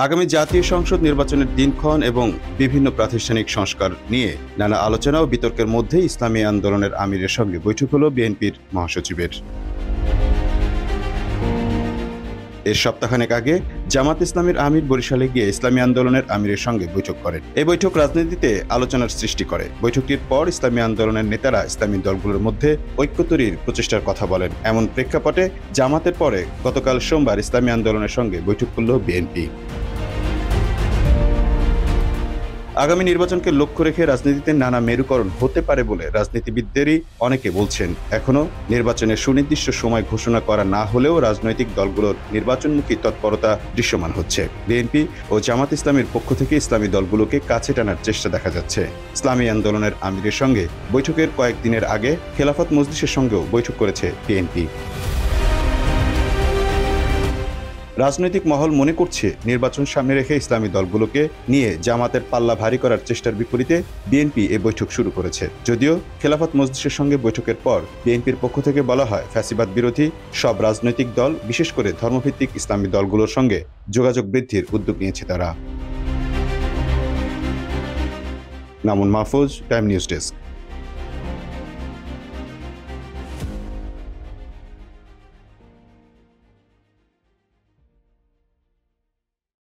আগামী জাতীয় সংসদ নির্বাচনের দিনক্ষণ এবং বিভিন্ন প্রাতিষ্ঠানিক সংস্কার নিয়ে নানা আলোচনা ও বিতর্কের মধ্যে ইসলামী আন্দোলনের আমিরের সঙ্গে বৈঠক হল বিএনপির মহাসচিবের। এর সপ্তাহখানেক আগে জামাত ইসলামীর আমির বরিশালে গিয়ে ইসলামী আন্দোলনের আমিরের সঙ্গে বৈঠক করেন। এই বৈঠক রাজনীতিতে আলোচনার সৃষ্টি করে। বৈঠকটির পর ইসলামী আন্দোলনের নেতারা ইসলামী দলগুলোর মধ্যে ঐক্য তৈরির প্রচেষ্টার কথা বলেন। এমন প্রেক্ষাপটে জামাতের পরে গতকাল সোমবার ইসলামী আন্দোলনের সঙ্গে বৈঠক করল বিএনপি। আগামী নির্বাচনকে লক্ষ্য রেখে রাজনীতিতে নানা মেরুকরণ হতে পারে বলে রাজনীতিবিদদেরই অনেকে বলছেন। এখনো নির্বাচনের সুনির্দিষ্ট সময় ঘোষণা করা না হলেও রাজনৈতিক দলগুলোর নির্বাচনমুখী তৎপরতা দৃশ্যমান হচ্ছে। বিএনপি ও জামাত ইসলামীর পক্ষ থেকে ইসলামী দলগুলোকে কাছে টানার চেষ্টা দেখা যাচ্ছে। ইসলামী আন্দোলনের আমিরের সঙ্গে বৈঠকের কয়েকদিনের আগে খেলাফত মজলিসের সঙ্গেও বৈঠক করেছে বিএনপি। রাজনৈতিক মহল মনে করছে, নির্বাচন সামনে রেখে ইসলামী দলগুলোকে নিয়ে জামাতের পাল্লা ভারী করার চেষ্টার বিপরীতে বিএনপি এ বৈঠক শুরু করেছে। যদিও খেলাফত মজলিসের সঙ্গে বৈঠকের পর বিএনপির পক্ষ থেকে বলা হয়, ফ্যাসিবাদ বিরোধী সব রাজনৈতিক দল, বিশেষ করে ধর্মভিত্তিক ইসলামী দলগুলোর সঙ্গে যোগাযোগ বৃদ্ধির উদ্যোগ নিয়েছে তারা। নামুন মাহফুজ, টাইম নিউজ ডেস্ক।